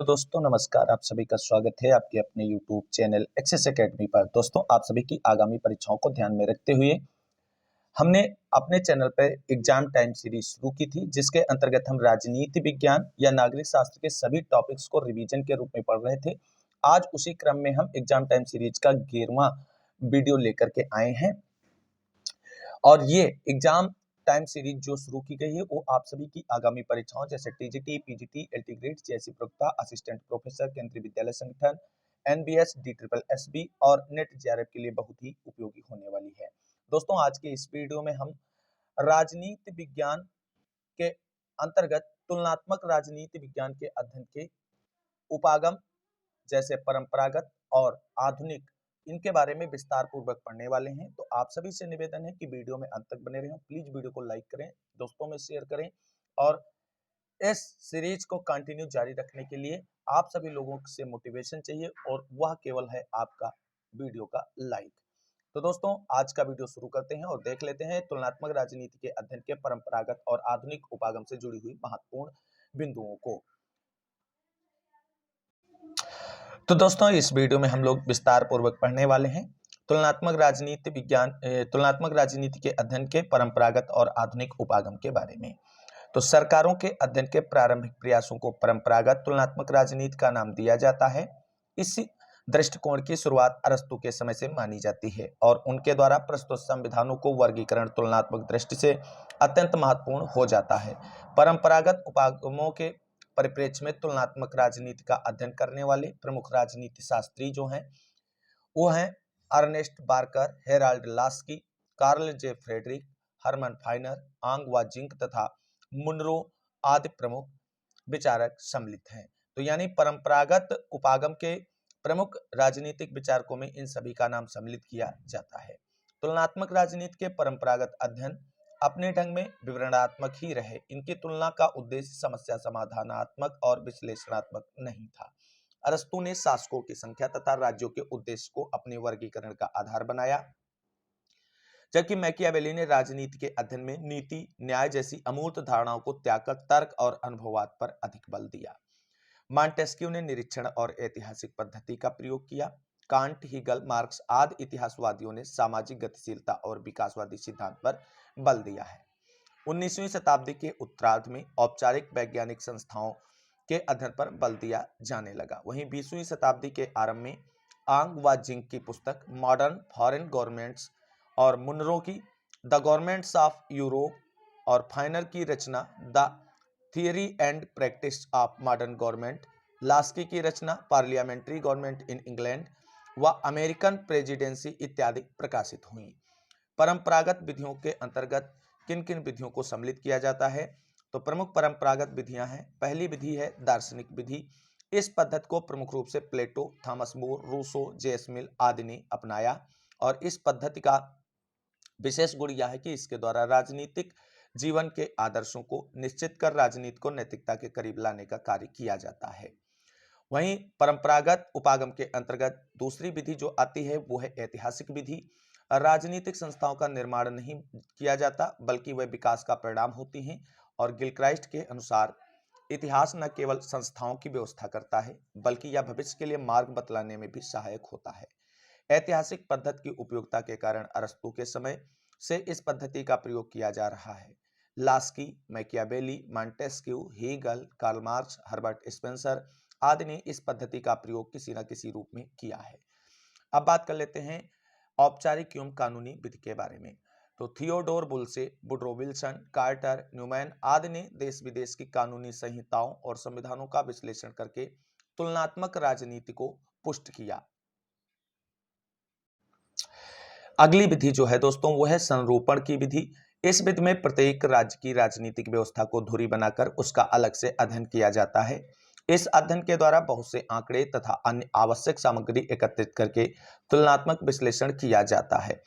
तो दोस्तों नमस्कार, आप सभी का स्वागत है आपके अपने YouTube चैनल एक्सेस एकेडमी पर। दोस्तों आप सभी की आगामी परीक्षाओं को ध्यान में रखते हुए हमने अपने चैनल पर एग्जाम टाइम सीरीज शुरू की थी, जिसके अंतर्गत हम राजनीति विज्ञान या नागरिक शास्त्र के सभी टॉपिक्स को रिवीजन के रूप में पढ़ रहे थे। आज उसी क्रम में हम एग्जाम टाइम सीरीज का 11वां वीडियो लेकर के आए हैं और ये एग्जाम टाइम सीरीज जो शुरू की गई है वो आप सभी की आगामी परीक्षाओं जैसे टीजीटी, पीजीटी, एलटी ग्रेड, जैसी प्रवक्ता, असिस्टेंट प्रोफेसर, केंद्रीय विद्यालय संगठन, एनबीएस, DSSB और नेट जेआरएफ के लिए बहुत ही उपयोगी होने वाली है। दोस्तों आज के इस वीडियो में हम राजनीति विज्ञान के अंतर्गत तुलनात्मक राजनीति विज्ञान के अध्ययन के उपागम जैसे परंपरागत और आधुनिक, इनके बारे में विस्तार पूर्वक पढ़ने वाले हैं। तो आप सभी से निवेदन है कि वीडियो में अंत तक बने रहें। प्लीज वीडियो को लाइक करें, दोस्तों में शेयर करें और इस सीरीज को कंटिन्यू जारी रखने के लिए आप सभी लोगों से मोटिवेशन चाहिए और वह केवल है आपका वीडियो का लाइक। तो दोस्तों आज का वीडियो शुरू करते हैं और देख लेते हैं तुलनात्मक राजनीति के अध्ययन के परंपरागत और आधुनिक उपागम से जुड़ी हुई महत्वपूर्ण बिंदुओं को। तो दोस्तों इस वीडियो में हम लोग विस्तार पूर्वक पढ़ने वाले हैं तुलनात्मक राजनीति के अध्ययन के परंपरागत और आधुनिक उपागम के बारे में। तो सरकारों के अध्ययन के प्रारंभिक प्रयासों को परंपरागत तुलनात्मक राजनीति का नाम दिया जाता है। इस दृष्टिकोण की शुरुआत अरस्तु के समय से मानी जाती है और उनके द्वारा प्रस्तुत संविधानों को वर्गीकरण तुलनात्मक दृष्टि से अत्यंत महत्वपूर्ण हो जाता है। परंपरागत उपागमों के परिप्रेक्ष्य में तुलनात्मक राजनीति का अध्ययन करने वाले प्रमुख राजनीति शास्त्री जो हैं वो हैं Ernest Barker, Harold Laski, Carl J Friedrich, Herman Finer, Ogg वा जिंक तथा मुनरो आदि प्रमुख विचारक सम्मिलित हैं। तो यानी परंपरागत उपागम के प्रमुख राजनीतिक विचारकों में इन सभी का नाम सम्मिलित किया जाता है। तुलनात्मक राजनीति के परंपरागत अध्ययन अपने ढंग में विवरणात्मक ही रहे। इनकी तुलना का उद्देश्य समस्या समाधानात्मक और विश्लेषणात्मक नहीं था। अरस्तु ने शासकों की संख्या तथा राज्यों के उद्देश्य को अपने वर्गीकरण का आधार बनाया, जबकि मैकियावेली ने राजनीति के अध्ययन में नीति, न्याय जैसी अमूर्त धारणाओं को त्याग कर तर्क और अनुभववाद पर अधिक बल दिया। मॉन्टेस्क्यू ने निरीक्षण और ऐतिहासिक पद्धति का प्रयोग किया। कांट, हीगल, मार्क्स आदि इतिहासवादियों ने सामाजिक गतिशीलता और विकासवादी सिद्धांत पर बल दिया है। 19वीं शताब्दी के उत्तरार्ध में औपचारिक वैज्ञानिक संस्थाओं के अध्ययन पर बल दिया जाने लगा। वहीं 20वीं शताब्दी के आरंभ में आंग व जिंक की पुस्तक मॉडर्न फॉरेन गवर्नमेंट्स और मुनरो की द गवर्नमेंट्स ऑफ यूरोप और फाइनर की रचना the theory and practice of modern government, Laski की रचना पार्लियामेंट्री गवर्नमेंट इन इंग्लैंड व अमेरिकन प्रेसिडेंसी इत्यादि प्रकाशित हुई। परंपरागत विधियों के अंतर्गत किन किन विधियों को सम्मिलित किया जाता है? तो प्रमुख परंपरागत विधियां हैं। पहली विधि है दार्शनिक विधि। इस पद्धति को प्रमुख रूप से Plato, Thomas More, Rousseau, James Mill आदि ने अपनाया और इस पद्धति का विशेष गुण यह है कि इसके द्वारा राजनीतिक जीवन के आदर्शों को निश्चित कर राजनीति को नैतिकता के करीब लाने का कार्य किया जाता है। वहीं परंपरागत उपागम के अंतर्गत दूसरी विधि जो आती है वो है ऐतिहासिक विधि। राजनीतिक संस्थाओं का निर्माण नहीं किया जाता बल्कि वे विकास का परिणाम होती हैं और गिलक्राइस्ट के अनुसार इतिहास न केवल संस्थाओं की व्यवस्था करता है बल्कि यह भविष्य के लिए मार्ग बतलाने में भी सहायक होता है। ऐतिहासिक पद्धति की उपयोगिता के कारण अरस्तु के समय से इस पद्धति का प्रयोग किया जा रहा है। Laski, Machiavelli, Montesquieu, Hegel, Karl Marx, Herbert Spencer आदि ने इस पद्धति का प्रयोग किसी न किसी रूप में किया है। अब बात कर लेते हैं औपचारिक एवं कानूनी विधि के बारे में। तो Theodore Woolsey, Woodrow Wilson, Carter, Newman आदि ने देश विदेश की कानूनी संहिताओं और संविधानों का विश्लेषण करके तुलनात्मक राजनीति को पुष्ट किया। अगली विधि जो है दोस्तों वो है संरूपण की विधि। इस विधि में प्रत्येक राज्य की राजनीतिक व्यवस्था को धुरी बनाकर उसका अलग से अध्ययन किया जाता है। इस अध्ययन के द्वारा बहुत से आंकड़े तथा अन्य आवश्यक सामग्री एकत्रित करके तुलनात्मक विश्लेषण किया जाता है।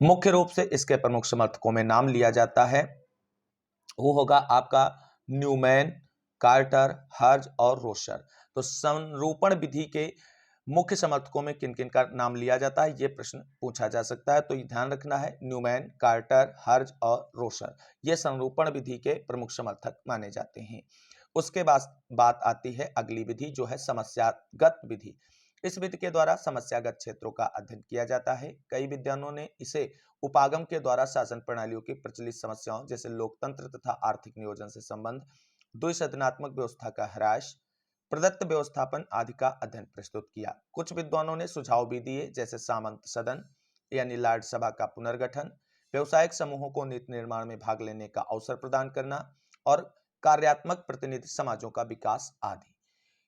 मुख्य रूप से इसके प्रमुख समर्थकों में नाम लिया जाता है वो होगा आपका न्यूमैन, कार्टर, हर्ज और रोशर। तो संरूपण विधि के मुख्य समर्थकों में किन किन का नाम लिया जाता है ये प्रश्न पूछा जा सकता है, तो ये ध्यान रखना है। न्यूमैन, कार्टर, हर्ज और रोशर ये संरूपण विधि के प्रमुख समर्थक माने जाते हैं। उसके बाद बात आती है अगली विधि जो है समस्यागत विधि। इस विधि के द्वारा समस्यागत क्षेत्रों का अध्ययन किया जाता है। कई विद्वानों ने इसे उपागम के द्वारा शासन प्रणालियों की प्रचलित समस्याओं जैसे लोकतंत्र तथा आर्थिक नियोजन से संबंध, द्विसदनात्मक व्यवस्था का ह्रास, प्रदत्त व्यवस्थापन आदि का अध्ययन प्रस्तुत किया। कुछ विद्वानों ने सुझाव भी दिए जैसे सामंत सदन यानी लॉर्ड सभा का पुनर्गठन, व्यवसायिक समूहों को नीति निर्माण में भाग लेने का अवसर प्रदान करना और कार्यात्मक प्रतिनिधि समाजों का विकास आदि।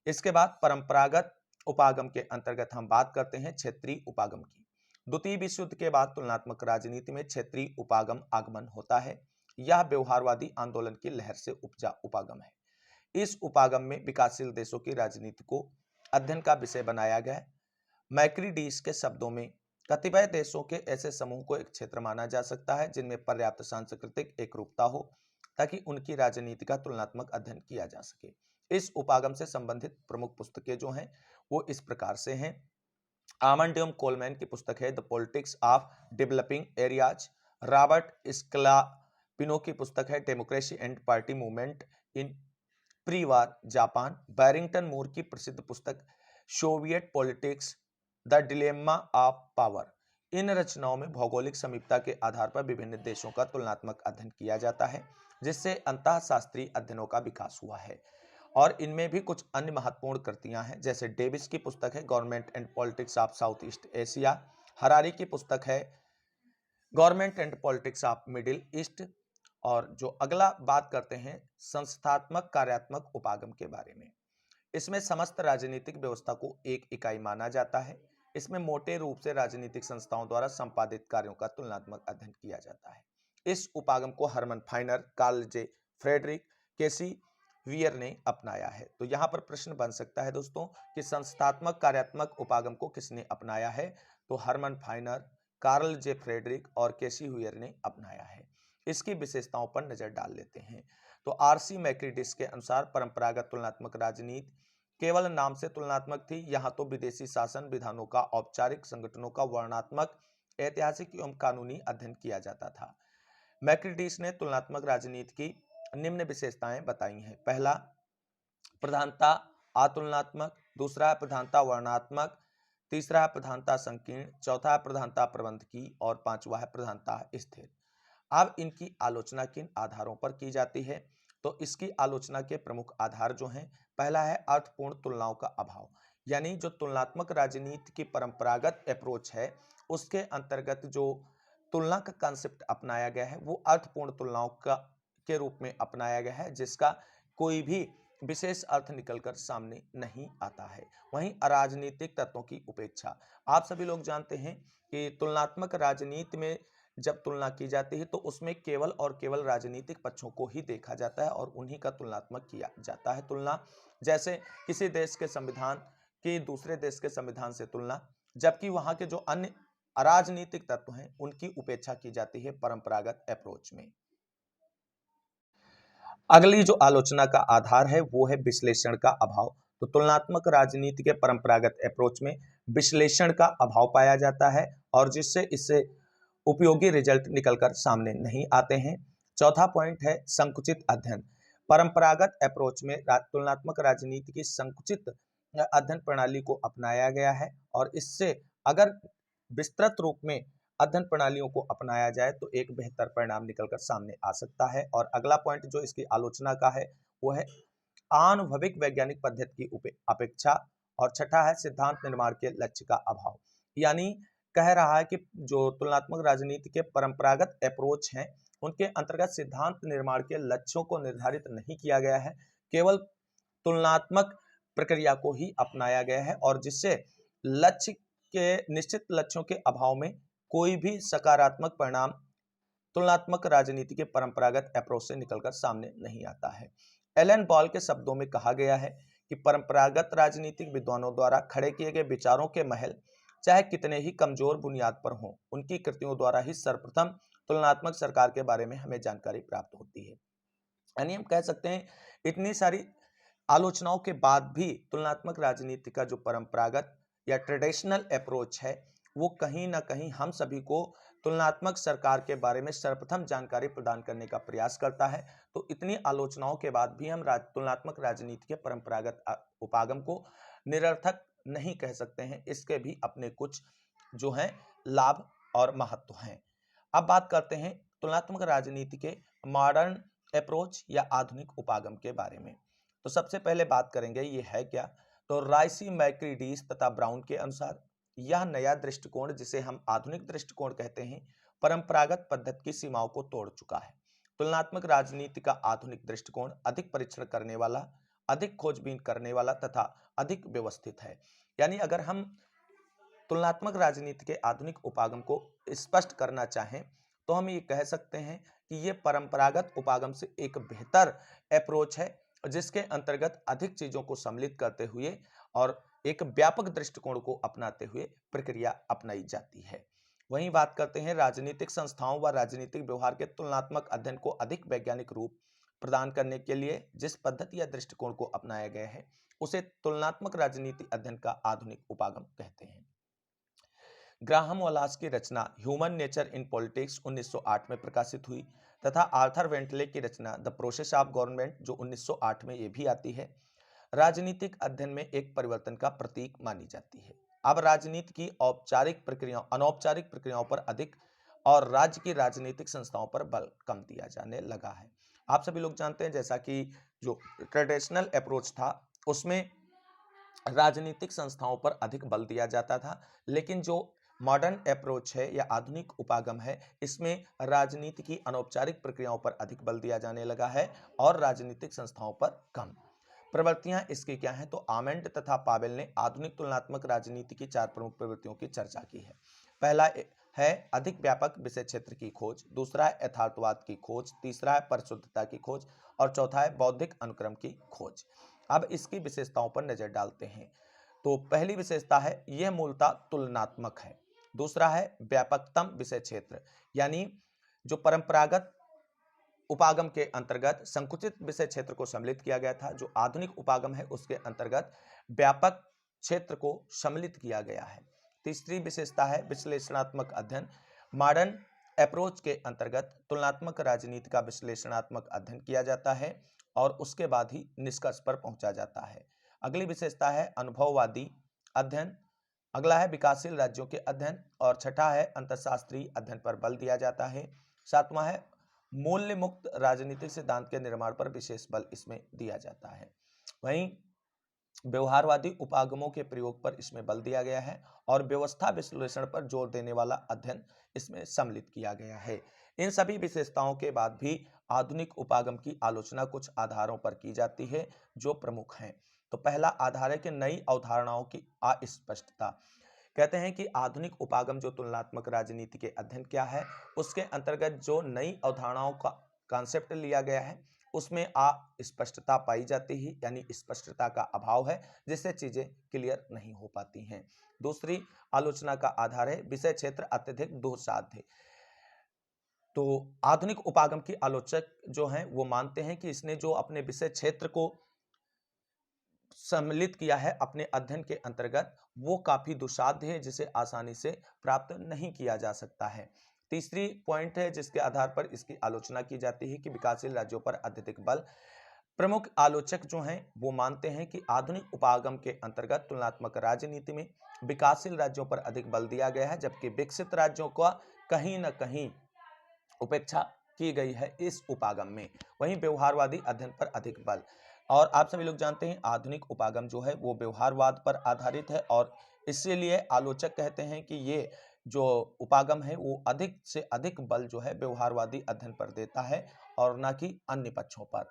इसके बाद परंपरागत उपागम के अंतर्गत हम बात करते हैं क्षेत्रीय उपागम की। द्वितीय विश्व युद्ध के बाद तुलनात्मक राजनीति में क्षेत्रीय उपागम आगमन होता है। यह व्यवहारवादी आंदोलन की लहर से उपजा उपागम है। इस उपागम में विकासशील देशों की राजनीति को अध्ययन का विषय बनाया गया। मैक्रीडीज के शब्दों में कतिपय देशों के ऐसे समूह को एक क्षेत्र माना जा सकता है जिनमें पर्याप्त सांस्कृतिक एकरूपता हो ताकि उनकी राजनीति का तुलनात्मक अध्ययन किया जा सके। इस उपागम से संबंधित प्रमुख पुस्तकें जो हैं वो इस प्रकार से हैं। आमंडियम कोलमैन की पुस्तक है the politics of developing areas. Robert Scalapino की पुस्तक है democracy and party movement in pre war Japan. Barrington Moore की प्रसिद्ध पुस्तक Soviet politics the dilemma of power. इन रचनाओं में भौगोलिक समीपता के आधार पर विभिन्न देशों का तुलनात्मक अध्ययन किया जाता है जिससे अंतःशास्त्रीय अध्ययनों का विकास हुआ है। और इनमें भी कुछ अन्य महत्वपूर्ण कृतियां हैं जैसे डेविस की पुस्तक है government and politics of South East Asia. Harari की पुस्तक है government and politics of Middle East. और जो अगला बात करते हैं संस्थात्मक कार्यात्मक उपागम के बारे में। इसमें समस्त राजनीतिक व्यवस्था को एक इकाई माना जाता है। इसमें मोटे रूप से राजनीतिक संस्थाओं द्वारा संपादित कार्यों का तुलनात्मक अध्ययन किया जाता है। इस उपागम को हरमन फाइनर, कार्ल जे फ्रेडरिक, केसी वियर ने अपनाया है। तो यहाँ पर प्रश्न बन सकता है दोस्तों कि संस्थात्मक कार्यात्मक उपागम को किसने अपनाया है? तो हरमन फाइनर, कार्ल जे फ्रेडरिक और केसी वियर ने अपनाया है। इसकी विशेषताओं पर नजर डाल लेते हैं। तो आरसी मैक्रिडिस के अनुसार परंपरागत तुलनात्मक राजनीति केवल नाम से तुलनात्मक थी। यहाँ तो विदेशी शासन विधानों का औपचारिक संगठनों का वर्णनात्मक, ऐतिहासिक एवं कानूनी अध्ययन किया जाता था। मैक्रिडिस ने तुलनात्मक राजनीति की निम्न विशेषताएं बताई हैं। पहला, प्रधानता अतुलनात्मक, दूसरा है प्रधानता वर्णनात्मक, तीसरा है प्रधानता संकीर्ण, चौथा है प्रधानता प्रबंधकीय और पांचवा है प्रधानता स्थिर। अब इनकी आलोचना किन आधारों पर की जाती है? तो इसकी आलोचना के प्रमुख आधार जो हैं, पहला है अर्थपूर्ण तुलनाओं का अभाव, यानी जो तुलनात्मक राजनीति की परंपरागत अप्रोच है उसके अंतर्गत जो तुलना का कंसेप्ट अपनाया गया है वो अर्थपूर्ण तुलनाओं का के रूप में अपनाया गया है जिसका कोई भी विशेष अर्थ निकलकर सामने नहीं आता है। वहीं अराजनीतिक तत्वों की उपेक्षा। आप सभी लोग जानते हैं कि तुलनात्मक राजनीति में जब तुलना की जाती है तो उसमें केवल और केवल राजनीतिक पक्षों को ही देखा जाता है और उन्हीं का तुलनात्मक किया जाता है। तुलना जैसे किसी देश के संविधान की दूसरे देश के संविधान से तुलना, जबकि वहां के जो अन्य अराजनीतिक तत्व हैं उनकी उपेक्षा की जाती है परंपरागत अप्रोच में। अगली जो आलोचना का आधार है वो है विश्लेषण का अभाव। तो तुलनात्मक राजनीति के परंपरागत अप्रोच में विश्लेषण का अभाव पाया जाता है और जिससे इससे उपयोगी रिजल्ट निकलकर सामने नहीं आते हैं। चौथा पॉइंट है संकुचित अध्ययन। परंपरागत अप्रोच में तुलनात्मक राजनीति की संकुचित अध्ययन प्रणाली को अपनाया गया है और इससे अगर विस्तृत रूप में अध्ययन प्रणालियों को अपनाया जाए तो एक बेहतर परिणाम निकलकर सामने आ सकता है। और अगला पॉइंट जो इसकी आलोचना का है वो है आनुभविक वैज्ञानिक पद्धति की अपेक्षा। और छठा है सिद्धांत निर्माण के लक्ष्य का अभाव, यानी कह रहा है कि जो तुलनात्मक राजनीति के परंपरागत अप्रोच हैं उनके अंतर्गत सिद्धांत निर्माण के लक्ष्यों को निर्धारित नहीं किया गया है, केवल तुलनात्मक प्रक्रिया को ही अपनाया गया है और जिससे लक्ष्य के निश्चित लक्ष्यों के अभाव में कोई भी सकारात्मक परिणाम तुलनात्मक राजनीति के परंपरागत अप्रोच से निकलकर सामने नहीं आता है। एलन बॉल के शब्दों में कहा गया है कि परंपरागत राजनीतिक विद्वानों द्वारा खड़े किए गए विचारों के महल चाहे कितने ही कमजोर बुनियाद पर हों, उनकी कृतियों द्वारा ही सर्वप्रथम तुलनात्मक सरकार के बारे में हमें जानकारी प्राप्त होती है। यानी हम कह सकते हैं इतनी सारी आलोचनाओं के बाद भी तुलनात्मक राजनीति का जो परंपरागत या ट्रेडिशनल अप्रोच है वो कहीं ना कहीं हम सभी को तुलनात्मक सरकार के बारे में सर्वप्रथम जानकारी प्रदान करने का प्रयास करता है। तो इतनी आलोचनाओं के बाद भी हम तुलनात्मक राजनीति के परंपरागत उपागम को निरर्थक नहीं कह सकते हैं। इसके भी अपने कुछ जो हैं लाभ और महत्व हैं। अब बात करते हैं तुलनात्मक राजनीति के मॉडर्न अप्रोच या आधुनिक उपागम के बारे में। तो सबसे पहले बात करेंगे ये है क्या। तो राइसी, मैक्रीडीज तथा ब्राउन के अनुसार यह नया दृष्टिकोण, जिसे हम आधुनिक दृष्टिकोण कहते हैं, परंपरागत पद्धति की सीमाओं को तोड़ चुका है। तुलनात्मक राजनीति का आधुनिक दृष्टिकोण अधिक परीक्षण करने वाला, अधिक खोजबीन करने वाला तथा अधिक व्यवस्थित है। यानी अगर हम तुलनात्मक राजनीति के आधुनिक उपागम को स्पष्ट करना चाहें तो हम ये कह सकते हैं कि ये परंपरागत उपागम से एक बेहतर अप्रोच है, जिसके अंतर्गत अधिक चीजों को सम्मिलित करते हुए और एक व्यापक दृष्टिकोण को अपनाते हुए प्रक्रिया अपनाई जाती है। वहीं बात करते हैं राजनीतिक संस्थाओं व राजनीतिक व्यवहार के तुलनात्मक अध्ययन को अधिक वैज्ञानिक रूप प्रदान करने के लिए जिस पद्धति या दृष्टिकोण को अपनाया गया है उसे तुलनात्मक राजनीति अध्ययन का आधुनिक उपागम कहते हैं। ग्राहम वॉलास की रचना ह्यूमन नेचर इन पॉलिटिक्स 1908 में प्रकाशित हुई तथा आर्थर वेंटले की रचना द प्रोसेस ऑफ गवर्नमेंट जो 1908 में ये भी आती है, राजनीतिक अध्ययन में एक परिवर्तन का प्रतीक मानी जाती है। अब राजनीति की औपचारिक प्रक्रियाओं, अनौपचारिक प्रक्रियाओं पर अधिक और राज्य की राजनीतिक संस्थाओं पर बल कम दिया जाने लगा है। आप सभी लोग जानते हैं जैसा कि जो ट्रेडिशनल अप्रोच था उसमें राजनीतिक संस्थाओं पर अधिक बल दिया जाता था, लेकिन जो मॉडर्न अप्रोच है या आधुनिक उपागम है इसमें राजनीति की अनौपचारिक प्रक्रियाओं पर अधिक बल दिया जाने लगा है और राजनीतिक संस्थाओं पर कम। प्रवृत्तियां इसकी क्या हैं, तो आमेंड तथा पावेल ने आधुनिक तुलनात्मक राजनीति की 4 प्रमुख प्रवृत्तियों की चर्चा की है। पहला है अधिक व्यापक विषय क्षेत्र की खोज, दूसरा है यथार्थवाद की खोज, तीसरा है परिशुद्धता की खोज और चौथा है बौद्धिक अनुक्रम की खोज। अब इसकी विशेषताओं पर नजर डालते हैं। तो पहली विशेषता है यह मूलतः तुलनात्मक है। दूसरा है व्यापकतम विषय क्षेत्र, यानी जो परंपरागत उपागम के अंतर्गत संकुचित विषय क्षेत्र को सम्मिलित किया गया था, जो आधुनिक उपागम है उसके अंतर्गत व्यापक क्षेत्र को सम्मिलित किया गया है। तीसरी विशेषता है विश्लेषणात्मक अध्ययन। मॉडर्न अप्रोच के अंतर्गत तुलनात्मक राजनीति का विश्लेषणात्मक अध्ययन किया जाता है और उसके बाद ही निष्कर्ष पर पहुंचा जाता है। अगली विशेषता है अनुभववादी अध्ययन। अगला है विकासशील राज्यों के अध्ययन और छठा है अंतरशास्त्रीय अध्ययन पर बल दिया जाता है। सातवां है मूल्य मुक्त राजनीतिक सिद्धांत के निर्माण पर विशेष बल इसमें दिया जाता है। वहीं व्यवहारवादी उपागमों के प्रयोग पर इसमें बल दिया गया है और व्यवस्था विश्लेषण पर जोर देने वाला अध्ययन इसमें सम्मिलित किया गया है। इन सभी विशेषताओं के बाद भी आधुनिक उपागम की आलोचना कुछ आधारों पर की जाती है जो प्रमुख हैं। तो पहला आधार है कि नई अवधारणाओं की अस्पष्टता। कहते हैं कि आधुनिक उपागम जो तुलनात्मक राजनीति के अध्ययन क्या है उसके अंतर्गत जो नई अवधारणाओं का कॉन्सेप्ट लिया गया है उसमें अस्पष्टता पाई जाती है, यानी स्पष्टता का अभाव है जिससे चीजें क्लियर नहीं हो पाती हैं। दूसरी आलोचना का आधार है विषय क्षेत्र अत्यधिक दुःसाध्य। तो आधुनिक उपागम की आलोचक जो हैं वो मानते हैं कि इसने जो अपने विषय क्षेत्र को सम्मिलित किया है अपने अध्ययन के अंतर्गत वो काफी दुस्साध्य है जिसे आसानी से प्राप्त नहीं किया जा सकता है। तीसरी पॉइंट है जिसके आधार पर इसकी आलोचना की जाती है कि विकासशील राज्यों पर अत्यधिक बल। प्रमुख आलोचक जो हैं वो मानते हैं कि आधुनिक उपागम के अंतर्गत तुलनात्मक राजनीति में विकासशील राज्यों पर अधिक बल दिया गया है जबकि विकसित राज्यों का कहीं ना कहीं उपेक्षा की गई है इस उपागम में। वहीं व्यवहारवादी अध्ययन पर अधिक बल। और आप सभी लोग जानते हैं आधुनिक उपागम जो है वो व्यवहारवाद पर आधारित है और इसीलिए आलोचक कहते हैं कि ये जो उपागम है वो अधिक से अधिक बल जो है व्यवहारवादी अध्ययन पर देता है और ना कि अन्य पक्षों पर।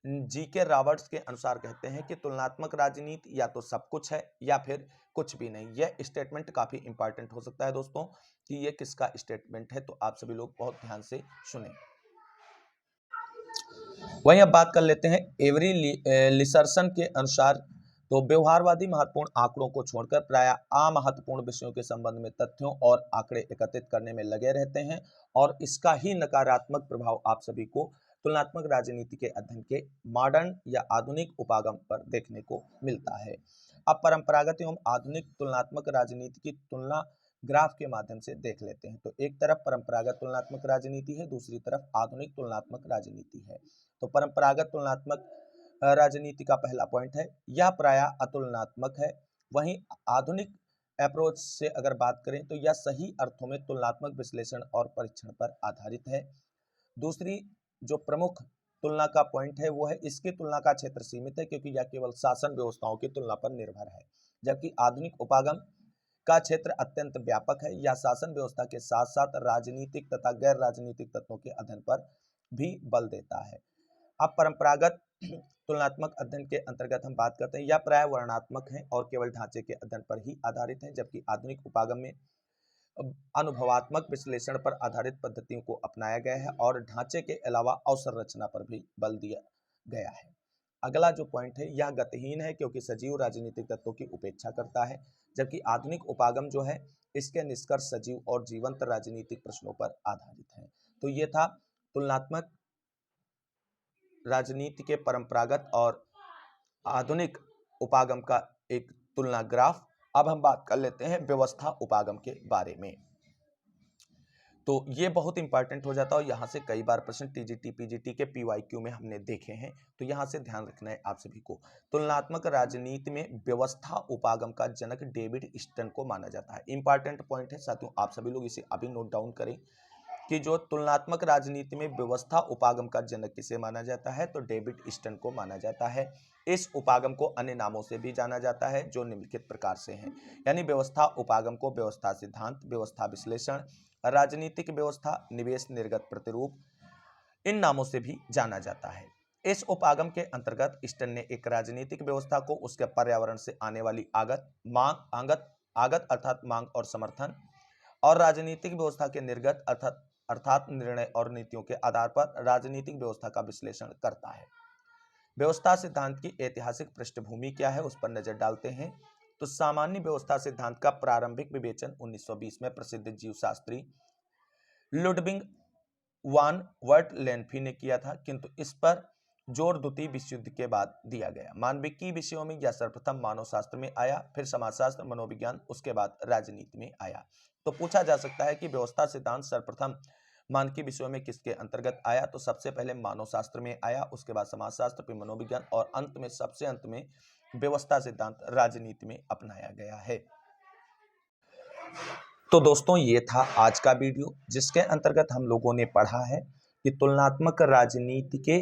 जी.के. रॉबर्ट्स के अनुसार कहते हैं कि तुलनात्मक राजनीति या तो सब कुछ है या फिर कुछ भी नहीं। यह स्टेटमेंट काफी इंपॉर्टेंट हो सकता है दोस्तों कि ये किसका स्टेटमेंट है, तो आप सभी लोग बहुत ध्यान से सुने। वहीं अब बात कर लेते हैं एवरी लिसरसन के अनुसार तो व्यवहारवादी महत्वपूर्ण आंकड़ों को छोड़कर प्राय अमहत्वपूर्ण विषयों के संबंध में तथ्यों और आंकड़े एकत्रित करने में लगे रहते हैं और इसका ही नकारात्मक प्रभाव आप सभी को तुलनात्मक राजनीति के अध्ययन के मॉडर्न या आधुनिक उपागम पर देखने को मिलता है। अब परंपरागत एवं आधुनिक तुलनात्मक राजनीति की तुलना ग्राफ के माध्यम से देख लेते हैं। तो एक तरफ परंपरागत तुलनात्मक राजनीति है, दूसरी तरफ आधुनिक तुलनात्मक राजनीति है। तो परंपरागत तुलनात्मक राजनीति का पहला पॉइंट है, यह प्रायः अतुलनात्मक है। वहीं आधुनिक अप्रोच से अगर बात करें तो यह सही अर्थों में तुलनात्मक विश्लेषण और परीक्षण पर आधारित है। दूसरी जो प्रमुख तुलना का पॉइंट है वो है, इसकी तुलना का क्षेत्र सीमित है क्योंकि यह केवल शासन व्यवस्थाओं की तुलना पर निर्भर है, जबकि आधुनिक उपागम का क्षेत्र अत्यंत व्यापक है। यह शासन व्यवस्था के साथ साथ राजनीतिक तथा गैर राजनीतिक तत्वों के अध्ययन पर भी बल देता है। अब परंपरागत तुलनात्मक अध्ययन के अंतर्गत हम बात करते हैं, यह प्राय वर्णनात्मक है और केवल ढांचे के अध्ययन पर ही आधारित है, जबकि आधुनिक उपागम में अनुभवात्मक विश्लेषण पर आधारित पद्धतियों को अपनाया गया है और ढांचे के अलावा अवसंरचना पर भी बल दिया गया है। अगला जो पॉइंट है, यह गतिहीन है क्योंकि सजीव राजनीतिक तत्वों की उपेक्षा करता है, जबकि आधुनिक उपागम जो है इसके निष्कर्ष सजीव और जीवंत राजनीतिक प्रश्नों पर आधारित है। तो ये था तुलनात्मक राजनीति के परंपरागत और आधुनिक उपागम का एक तुलना ग्राफ। अब हम बात कर लेते हैं व्यवस्था उपागम के बारे में। तो ये बहुत इंपॉर्टेंट हो जाता है और यहाँ से कई बार प्रश्न टीजीटी पीजीटी के पीवाईक्यू में हमने देखे हैं, तो यहाँ से ध्यान रखना है आप सभी को। तुलनात्मक राजनीति में व्यवस्था उपागम का जनक डेविड स्टन को माना जाता है। इंपॉर्टेंट पॉइंट है साथियों, आप सभी लोग इसे अभी नोट डाउन करें कि जो तुलनात्मक राजनीति में व्यवस्था उपागम का जनक किसे माना जाता है, तो डेविड स्टन को माना जाता है। इस उपागम को अन्य नामों से भी जाना जाता है जो निम्नलिखित प्रकार से हैं, यानी व्यवस्था उपागम को व्यवस्था सिद्धांत, व्यवस्था विश्लेषण, राजनीतिक व्यवस्था, निवेश निर्गत प्रतिरूप, इन नामों से भी जाना जाता है। इस उपागम के अंतर्गत स्टन ने एक राजनीतिक व्यवस्था को उसके पर्यावरण से आने वाली आगत अर्थात मांग और समर्थन, और राजनीतिक व्यवस्था के निर्गत अर्थात निर्णय और नीतियों के आधार पर राजनीतिक व्यवस्था का विश्लेषण करता है। व्यवस्था सिद्धांत की ऐतिहासिक पृष्ठभूमि क्या है, उस पर नजर डालते हैं। तो सामान्य व्यवस्था सिद्धांत का प्रारंभिक विवेचन 1920 में प्रसिद्ध जीवशास्त्री लुडविग वान वर्टलेन्फी ने किया था, किंतु इस पर जोर द्वितीय विश्व युद्ध के बाद दिया गया। मानविकी विषयों में यह सर्वप्रथम मानव शास्त्र में आया, फिर समाजशास्त्र, मनोविज्ञान, उसके बाद राजनीति में आया। तो पूछा जा सकता है कि व्यवस्था सिद्धांत सर्वप्रथम मानविकी विषयों में किसके अंतर्गत आया, तो सबसे पहले मानव शास्त्र में आया, उसके बाद समाजशास्त्र, फिर मनोविज्ञान और अंत में सबसे अंत में व्यवस्था सिद्धांत राजनीति में अपनाया गया है। तो दोस्तों ये था आज का वीडियो, जिसके अंतर्गत हम लोगों ने पढ़ा है कि तुलनात्मक राजनीति के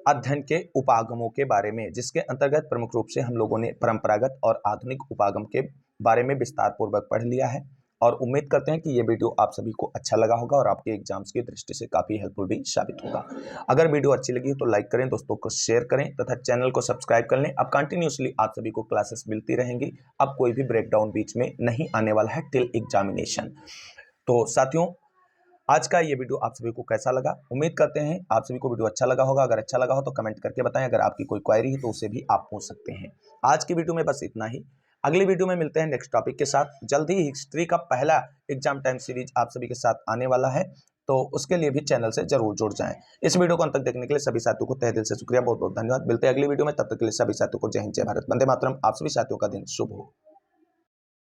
अध्ययन के उपागमों के बारे में, जिसके अंतर्गत प्रमुख रूप से हम लोगों ने परंपरागत और आधुनिक उपागम के बारे में विस्तार पूर्वक पढ़ लिया है। और उम्मीद करते हैं कि ये वीडियो आप सभी को अच्छा लगा होगा और आपके एग्जाम्स की दृष्टि से काफी हेल्पफुल भी साबित होगा। अगर वीडियो अच्छी लगी तो लाइक करें, दोस्तों को शेयर करें तथा चैनल को सब्सक्राइब कर लें। अब कंटिन्यूसली आप सभी को क्लासेस मिलती रहेंगी, अब कोई भी ब्रेकडाउन बीच में नहीं आने वाला है टिल एग्जामिनेशन। तो साथियों, आज का ये वीडियो आप सभी को कैसा लगा, उम्मीद करते हैं आप सभी को वीडियो अच्छा लगा होगा। अगर अच्छा लगा हो तो कमेंट करके बताएं, अगर आपकी कोई क्वेरी है तो उसे भी आप पूछ सकते हैं। आज की वीडियो में बस इतना ही। अगली वीडियो में मिलते हैं नेक्स्ट टॉपिक के साथ। जल्द ही हिस्ट्री का पहला एग्जाम टाइम सीरीज आप सभी के साथ आने वाला है, तो उसके लिए भी चैनल से जरूर जुड़ जाएं। इस वीडियो को अंत तक देखने के लिए सभी साथियों को तहे दिल से शुक्रिया, बहुत बहुत धन्यवाद। मिलते हैं अगली वीडियो में, तब तक के लिए सभी साथियों को जय हिंद, जय भारत, वंदे मातरम। आप सभी साथियों का दिन शुभ हो।